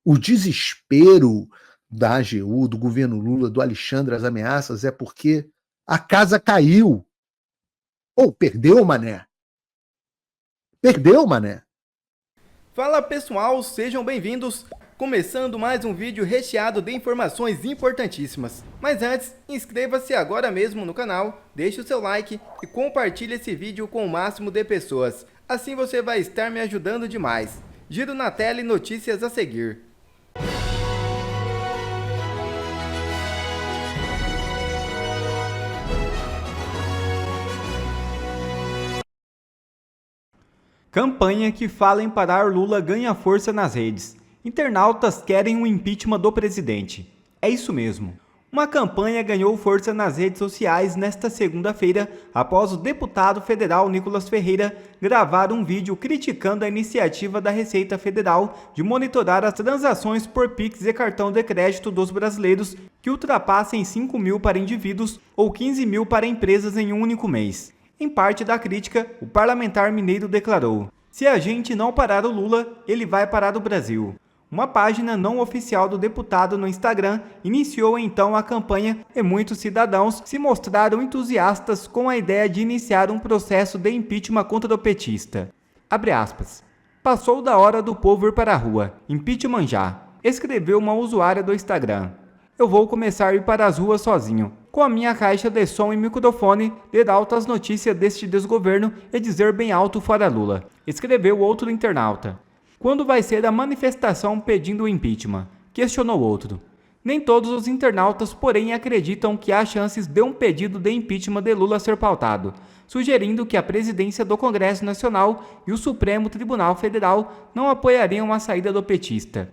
O desespero da AGU, do governo Lula, do Alexandre, as ameaças, é porque a casa caiu. Ou perdeu, mané. Perdeu, mané. Fala pessoal, sejam bem-vindos. Começando mais um vídeo recheado de informações importantíssimas. Mas antes, inscreva-se agora mesmo no canal, deixe o seu like e compartilhe esse vídeo com o máximo de pessoas. Assim você vai estar me ajudando demais. Giro na tela e notícias a seguir. Campanha que fala em parar Lula ganha força nas redes. Internautas querem o impeachment do presidente. É isso mesmo. Uma campanha ganhou força nas redes sociais nesta segunda-feira, após o deputado federal Nicolas Ferreira gravar um vídeo criticando a iniciativa da Receita Federal de monitorar as transações por Pix e cartão de crédito dos brasileiros que ultrapassem 5 mil para indivíduos ou 15 mil para empresas em um único mês. Em parte da crítica, o parlamentar mineiro declarou: "Se a gente não parar o Lula, ele vai parar o Brasil." Uma página não oficial do deputado no Instagram iniciou então a campanha e muitos cidadãos se mostraram entusiastas com a ideia de iniciar um processo de impeachment contra o petista. Abre aspas. "Passou da hora do povo ir para a rua. Impeachment já", escreveu uma usuária do Instagram. "Eu vou começar a ir para as ruas sozinho, com a minha caixa de som e microfone, ler altas notícias deste desgoverno e dizer bem alto fora Lula", escreveu outro internauta. "Quando vai ser a manifestação pedindo o impeachment?", questionou outro. Nem todos os internautas, porém, acreditam que há chances de um pedido de impeachment de Lula ser pautado, sugerindo que a presidência do Congresso Nacional e o Supremo Tribunal Federal não apoiariam a saída do petista.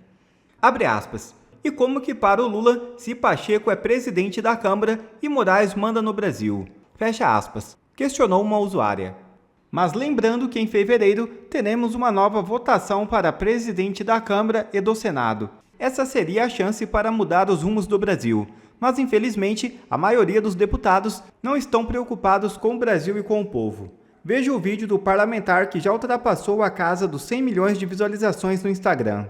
Abre aspas. "E como que para o Lula se Pacheco é presidente da Câmara e Moraes manda no Brasil?", fecha aspas, questionou uma usuária. Mas lembrando que em fevereiro teremos uma nova votação para presidente da Câmara e do Senado. Essa seria a chance para mudar os rumos do Brasil. Mas infelizmente a maioria dos deputados não estão preocupados com o Brasil e com o povo. Veja o vídeo do parlamentar que já ultrapassou a casa dos 100 milhões de visualizações no Instagram.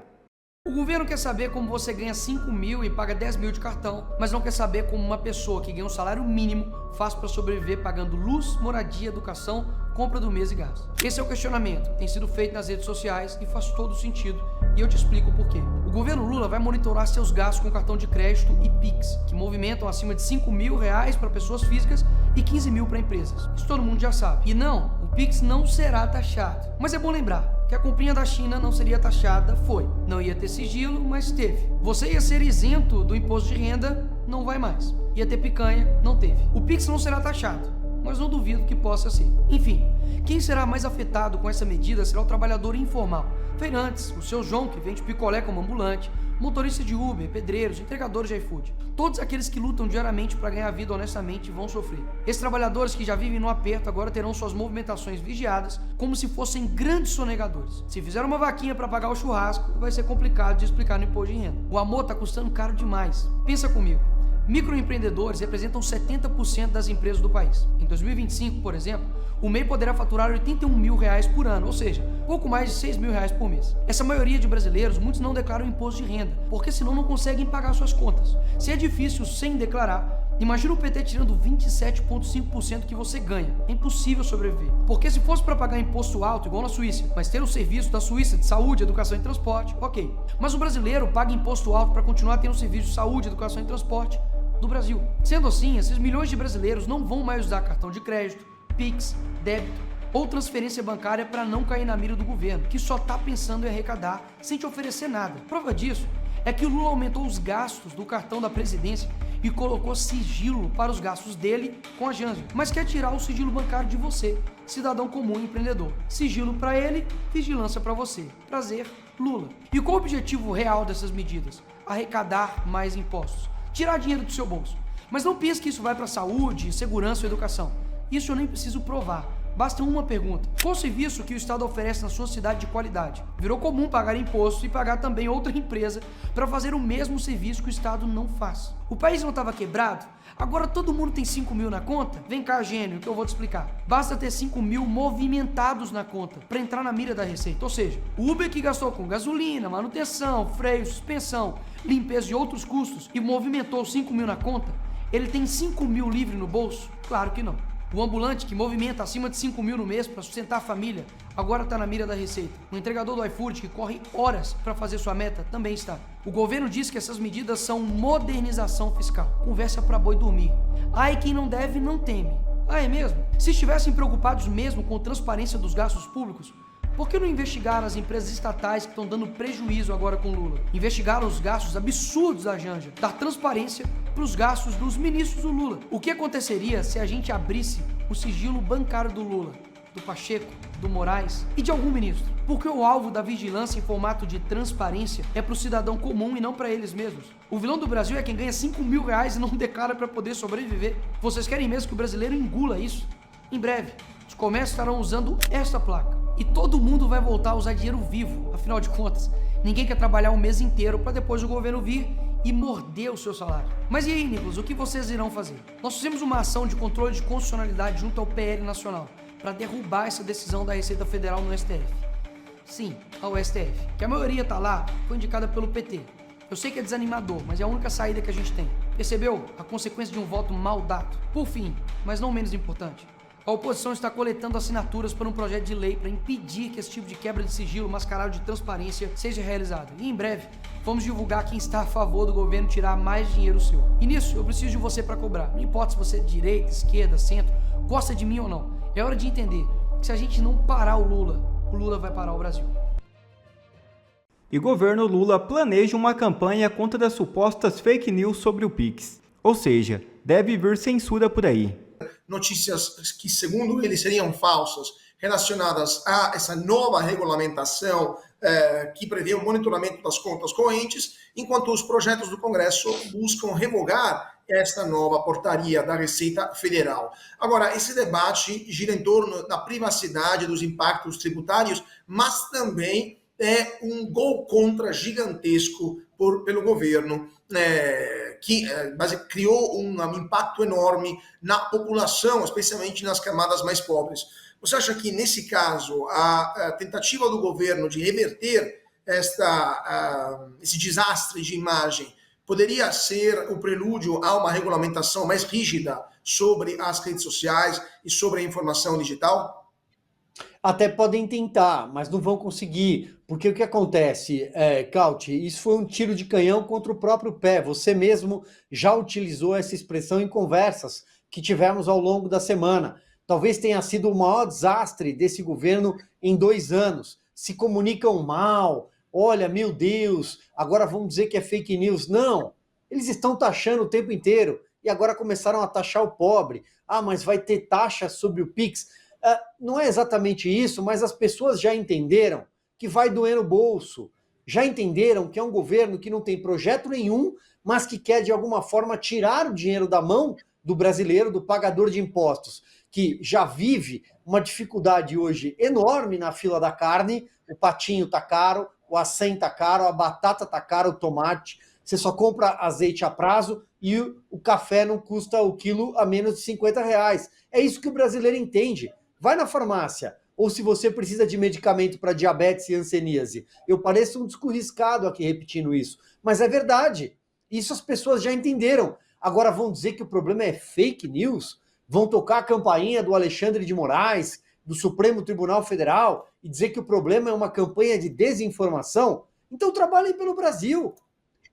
O governo quer saber como você ganha 5 mil e paga 10 mil de cartão, mas não quer saber como uma pessoa que ganha um salário mínimo faz para sobreviver pagando luz, moradia, educação, compra do mês e gás. Esse é o questionamento que tem sido feito nas redes sociais e faz todo sentido, e eu te explico por quê. O governo Lula vai monitorar seus gastos com cartão de crédito e Pix, que movimentam acima de 5 mil reais para pessoas físicas e 15 mil para empresas. Isso todo mundo já sabe. E não, o Pix não será taxado. Mas é bom lembrar que a comprinha da China não seria taxada, foi. Não ia ter sigilo, mas teve. Você ia ser isento do imposto de renda, não vai mais. Ia ter picanha, não teve. O Pix não será taxado, mas não duvido que possa ser. Enfim, quem será mais afetado com essa medida será o trabalhador informal. Feirantes, o seu João que vende picolé como ambulante, motorista de Uber, pedreiros, entregadores de iFood. Todos aqueles que lutam diariamente para ganhar vida honestamente vão sofrer. Esses trabalhadores que já vivem no aperto agora terão suas movimentações vigiadas como se fossem grandes sonegadores. Se fizer uma vaquinha para pagar o churrasco, vai ser complicado de explicar no imposto de renda. O amor está custando caro demais. Pensa comigo. Microempreendedores representam 70% das empresas do país. Em 2025, por exemplo, o MEI poderá faturar 81 mil reais por ano, ou seja, pouco mais de 6 mil reais por mês. Essa maioria de brasileiros, muitos não declaram imposto de renda, porque senão não conseguem pagar suas contas. Se é difícil sem declarar, imagina o PT tirando 27,5% que você ganha. É impossível sobreviver. Porque se fosse para pagar imposto alto, igual na Suíça, mas ter o serviço da Suíça de saúde, educação e transporte, ok. Mas o brasileiro paga imposto alto para continuar tendo o serviço de saúde, educação e transporte do Brasil. Sendo assim, esses milhões de brasileiros não vão mais usar cartão de crédito, Pix, débito ou transferência bancária para não cair na mira do governo, que só está pensando em arrecadar sem te oferecer nada. Prova disso é que o Lula aumentou os gastos do cartão da presidência e colocou sigilo para os gastos dele com a Janssen, mas quer tirar o sigilo bancário de você, cidadão comum e empreendedor. Sigilo para ele, vigilância para você. Prazer, Lula. E qual o objetivo real dessas medidas? Arrecadar mais impostos, tirar dinheiro do seu bolso. Mas não pense que isso vai para saúde, segurança ou educação. Isso eu nem preciso provar. Basta uma pergunta: qual serviço que o Estado oferece na sua cidade de qualidade? Virou comum pagar imposto e pagar também outra empresa para fazer o mesmo serviço que o Estado não faz. O país não estava quebrado? Agora todo mundo tem 5 mil na conta? Vem cá, gênio, que eu vou te explicar. Basta ter 5 mil movimentados na conta para entrar na mira da Receita. Ou seja, o Uber que gastou com gasolina, manutenção, freio, suspensão, limpeza e outros custos e movimentou 5 mil na conta, ele tem 5 mil livre no bolso? Claro que não. O ambulante que movimenta acima de 5 mil no mês para sustentar a família agora está na mira da Receita. O entregador do iFood que corre horas para fazer sua meta também está. O governo diz que essas medidas são modernização fiscal. Conversa para boi dormir. Ai, quem não deve não teme. Ah, é mesmo? Se estivessem preocupados mesmo com a transparência dos gastos públicos, por que não investigaram as empresas estatais que estão dando prejuízo agora com Lula? Investigaram os gastos absurdos da Janja, dar transparência para os gastos dos ministros do Lula. O que aconteceria se a gente abrisse o sigilo bancário do Lula, do Pacheco, do Moraes e de algum ministro? Porque o alvo da vigilância em formato de transparência é para o cidadão comum e não para eles mesmos. O vilão do Brasil é quem ganha 5 mil reais e não declara para poder sobreviver. Vocês querem mesmo que o brasileiro engula isso? Em breve, os comércios estarão usando esta placa. E todo mundo vai voltar a usar dinheiro vivo, afinal de contas. Ninguém quer trabalhar um mês inteiro para depois o governo vir e morder o seu salário. Mas e aí, Nicolas, o que vocês irão fazer? Nós fizemos uma ação de controle de constitucionalidade junto ao PL Nacional para derrubar essa decisão da Receita Federal no STF. Sim, ao STF, que a maioria tá lá, foi indicada pelo PT. Eu sei que é desanimador, mas é a única saída que a gente tem. Percebeu? A consequência de um voto mal dado. Por fim, mas não menos importante, a oposição está coletando assinaturas para um projeto de lei para impedir que esse tipo de quebra de sigilo mascarado de transparência seja realizado. E em breve, vamos divulgar quem está a favor do governo tirar mais dinheiro seu. E nisso, eu preciso de você para cobrar. Não importa se você é de direita, esquerda, centro, gosta de mim ou não. É hora de entender que se a gente não parar o Lula vai parar o Brasil. E o governo Lula planeja uma campanha contra as supostas fake news sobre o Pix. Ou seja, deve vir censura por aí. Notícias que, segundo ele, seriam falsas, relacionadas a essa nova regulamentação que prevê o monitoramento das contas correntes, enquanto os projetos do Congresso buscam revogar esta nova portaria da Receita Federal. Agora, esse debate gira em torno da privacidade, dos impactos tributários, mas também é um gol contra gigantesco pelo governo, que criou um impacto enorme na população, especialmente nas camadas mais pobres. Você acha que, nesse caso, a tentativa do governo de reverter esse desastre de imagem poderia ser o prelúdio a uma regulamentação mais rígida sobre as redes sociais e sobre a informação digital? Até podem tentar, mas não vão conseguir, porque o que acontece, Cauti, isso foi um tiro de canhão contra o próprio pé. Você mesmo já utilizou essa expressão em conversas que tivemos ao longo da semana. Talvez tenha sido o maior desastre desse governo em 2 anos. Se comunicam mal, olha, meu Deus, agora vamos dizer que é fake news. Não, eles estão taxando o tempo inteiro e agora começaram a taxar o pobre. Ah, mas vai ter taxa sobre o Pix. Não é exatamente isso, mas as pessoas já entenderam que vai doer no bolso, já entenderam que é um governo que não tem projeto nenhum, mas que quer de alguma forma tirar o dinheiro da mão do brasileiro, do pagador de impostos, que já vive uma dificuldade hoje enorme na fila da carne. O patinho tá caro, o acém tá caro, a batata tá cara, o tomate, você só compra azeite a prazo e o café não custa o quilo a menos de 50 reais. É isso que o brasileiro entende. Vai na farmácia, ou se você precisa de medicamento para diabetes e hanseníase. Eu pareço um descorriscado aqui repetindo isso, mas é verdade. Isso as pessoas já entenderam. Agora vão dizer que o problema é fake news? Vão tocar a campainha do Alexandre de Moraes, do Supremo Tribunal Federal, e dizer que o problema é uma campanha de desinformação? Então trabalhem pelo Brasil.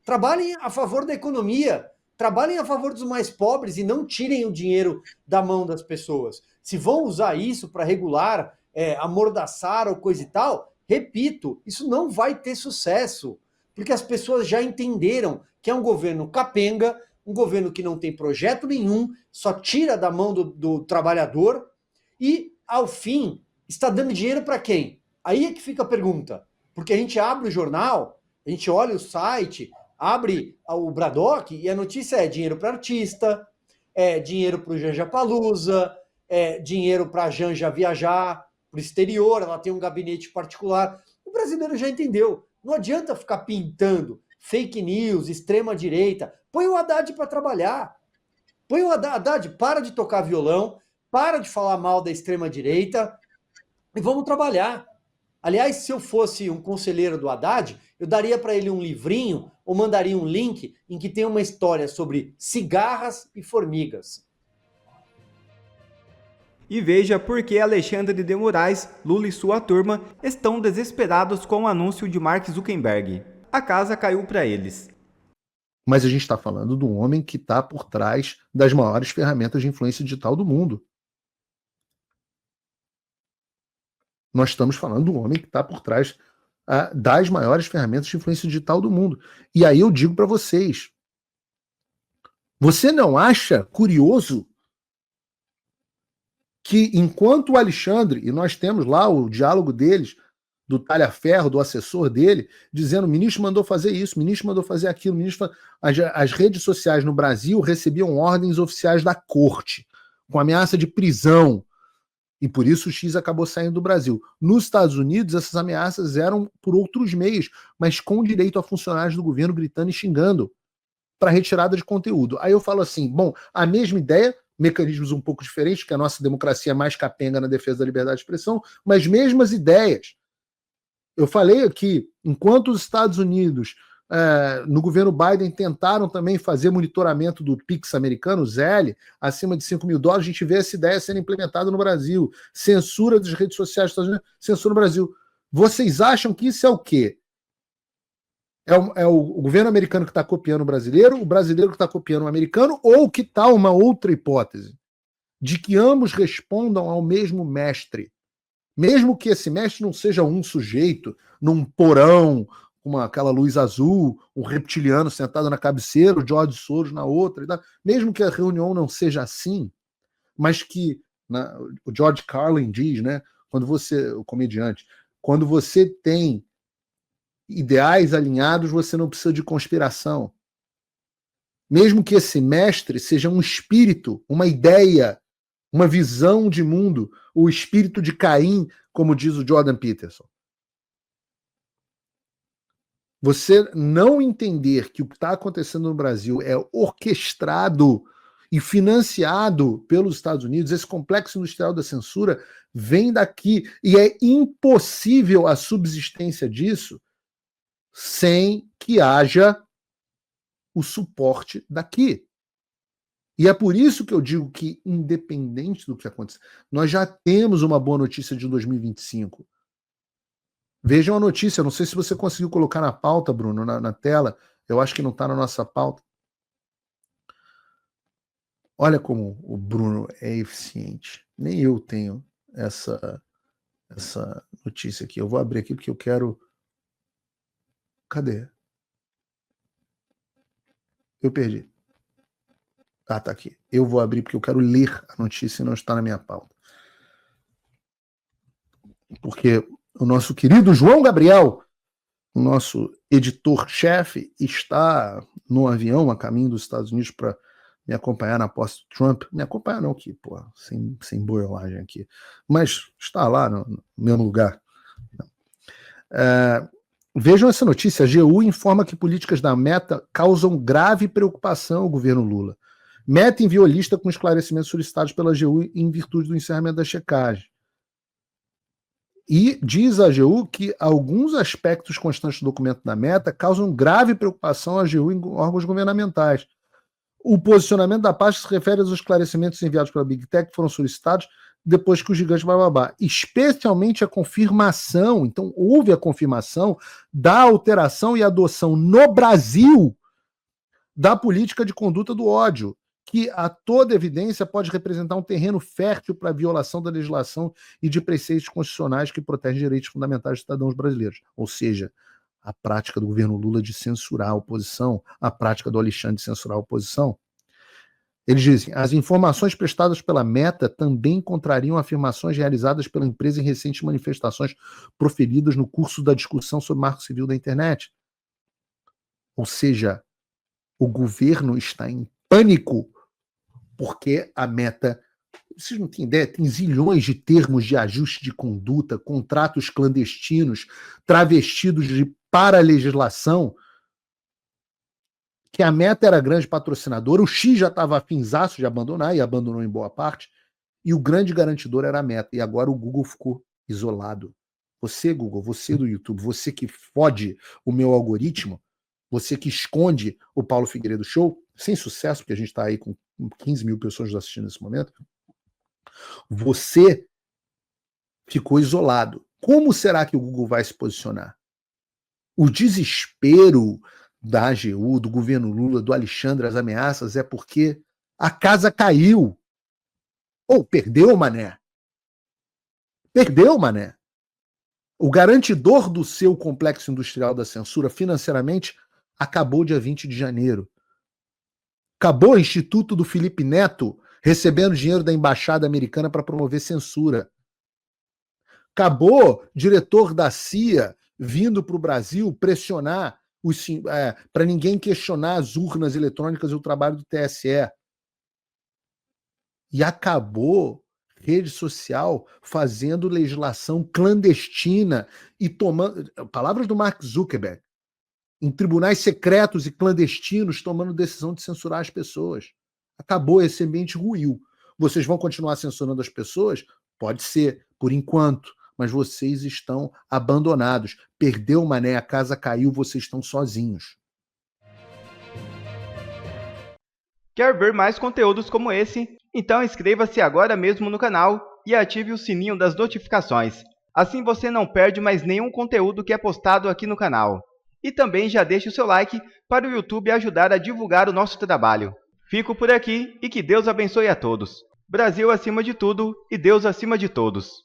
Trabalhem a favor da economia. Trabalhem a favor dos mais pobres e não tirem o dinheiro da mão das pessoas. Se vão usar isso para regular, amordaçar ou coisa e tal, repito, isso não vai ter sucesso, porque as pessoas já entenderam que é um governo capenga, um governo que não tem projeto nenhum, só tira da mão do trabalhador e, ao fim, está dando dinheiro para quem? Aí é que fica a pergunta, porque a gente abre o jornal, a gente olha o site, abre o Bradock e a notícia é dinheiro para artista, é dinheiro para o Janja Palusa, dinheiro para a Janja viajar para o exterior, ela tem um gabinete particular. O brasileiro já entendeu. Não adianta ficar pintando fake news, extrema-direita. Põe o Haddad para trabalhar. Põe o Haddad, para de tocar violão, para de falar mal da extrema-direita e vamos trabalhar. Aliás, se eu fosse um conselheiro do Haddad, eu daria para ele um livrinho ou mandaria um link em que tem uma história sobre cigarras e formigas. E veja por que Alexandre de Moraes, Lula e sua turma estão desesperados com o anúncio de Mark Zuckerberg. A casa caiu para eles. Mas a gente está falando de um homem que está por trás das maiores ferramentas de influência digital do mundo. Nós estamos falando de um homem que está por trás das maiores ferramentas de influência digital do mundo. E aí eu digo para vocês, você não acha curioso que enquanto o Alexandre, e nós temos lá o diálogo deles, do talha-ferro, do assessor dele, dizendo o ministro mandou fazer isso, o ministro mandou fazer aquilo, o ministro... As redes sociais no Brasil recebiam ordens oficiais da corte, com ameaça de prisão, e por isso o X acabou saindo do Brasil. Nos Estados Unidos, essas ameaças eram por outros meios, mas com direito a funcionários do governo gritando e xingando para retirada de conteúdo. Aí eu falo assim, bom, a mesma ideia, mecanismos um pouco diferentes, que a nossa democracia é mais capenga na defesa da liberdade de expressão, mas mesmas ideias. Eu falei aqui, enquanto os Estados Unidos, no governo Biden, tentaram também fazer monitoramento do Pix americano, o Zelle, acima de $5 mil, a gente vê essa ideia sendo implementada no Brasil. Censura das redes sociais dos Estados Unidos, censura no Brasil. Vocês acham que isso é o quê? É o governo americano que está copiando o brasileiro que está copiando o americano, ou que tal uma outra hipótese? De que ambos respondam ao mesmo mestre. Mesmo que esse mestre não seja um sujeito num porão, com aquela luz azul, um reptiliano sentado na cabeceira, o George Soros na outra, mesmo que a reunião não seja assim, mas que o George Carlin diz, né, quando você, o comediante, quando você tem ideais alinhados, você não precisa de conspiração. Mesmo que esse mestre seja um espírito, uma ideia, uma visão de mundo, o espírito de Caim, como diz o Jordan Peterson. Você não entender que o que está acontecendo no Brasil é orquestrado e financiado pelos Estados Unidos, esse complexo industrial da censura vem daqui, e é impossível a subsistência disso sem que haja o suporte daqui. E é por isso que eu digo que, independente do que acontecer, nós já temos uma boa notícia de 2025. Vejam a notícia, não sei se você conseguiu colocar na pauta, Bruno, na tela, eu acho que não está na nossa pauta. Olha como o Bruno é eficiente. Nem eu tenho essa notícia aqui. Eu vou abrir aqui porque eu quero... Cadê? Eu perdi. Ah, tá aqui. Eu vou abrir porque eu quero ler a notícia e não está na minha pauta. Porque o nosso querido João Gabriel, o nosso editor-chefe, está no avião a caminho dos Estados Unidos para me acompanhar na posse do Trump. Me acompanhar não, aqui, pô, sem boiolagem aqui. Mas está lá no mesmo lugar. Vejam essa notícia. A AGU informa que políticas da Meta causam grave preocupação ao governo Lula. Meta enviou lista com esclarecimentos solicitados pela AGU em virtude do encerramento da checagem. E diz a AGU que alguns aspectos constantes do documento da Meta causam grave preocupação à AGU em órgãos governamentais. O posicionamento da pasta se refere aos esclarecimentos enviados pela Big Tech que foram solicitados depois que o gigante bababá. Especialmente a confirmação, então houve a confirmação da alteração e adoção no Brasil da política de conduta do ódio, que a toda evidência pode representar um terreno fértil para a violação da legislação e de preceitos constitucionais que protegem direitos fundamentais dos cidadãos brasileiros. Ou seja, a prática do governo Lula de censurar a oposição, a prática do Alexandre de censurar a oposição. Eles dizem, as informações prestadas pela Meta também contrariam afirmações realizadas pela empresa em recentes manifestações proferidas no curso da discussão sobre o Marco Civil da Internet. Ou seja, o governo está em pânico porque a Meta vocês não têm ideia, tem zilhões de termos de ajuste de conduta, contratos clandestinos, travestidos de paralegislação, que a Meta era grande patrocinadora, o X já estava afinzaço de abandonar, e abandonou em boa parte, e o grande garantidor era a Meta, e agora o Google ficou isolado. Você, Google, você do YouTube, você que fode o meu algoritmo, você que esconde o Paulo Figueiredo Show, sem sucesso, porque a gente está aí com 15 mil pessoas assistindo nesse momento, você ficou isolado. Como será que o Google vai se posicionar? O desespero da AGU, do governo Lula, do Alexandre, as ameaças, é porque a casa caiu. Ou perdeu, mané. Perdeu, mané. O garantidor do seu complexo industrial da censura financeiramente acabou dia 20 de janeiro. Acabou o Instituto do Felipe Neto recebendo dinheiro da embaixada americana para promover censura. Acabou diretor da CIA vindo para o Brasil pressionar para ninguém questionar as urnas eletrônicas e o trabalho do TSE. E acabou rede social fazendo legislação clandestina e tomando, palavras do Mark Zuckerberg, em tribunais secretos e clandestinos tomando decisão de censurar as pessoas. Acabou, esse ambiente ruiu. Vocês vão continuar censurando as pessoas? Pode ser, por enquanto, mas vocês estão abandonados. Perdeu, mané, a casa caiu, vocês estão sozinhos. Quer ver mais conteúdos como esse? Então inscreva-se agora mesmo no canal e ative o sininho das notificações. Assim você não perde mais nenhum conteúdo que é postado aqui no canal. E também já deixe o seu like para o YouTube ajudar a divulgar o nosso trabalho. Fico por aqui e que Deus abençoe a todos. Brasil acima de tudo e Deus acima de todos.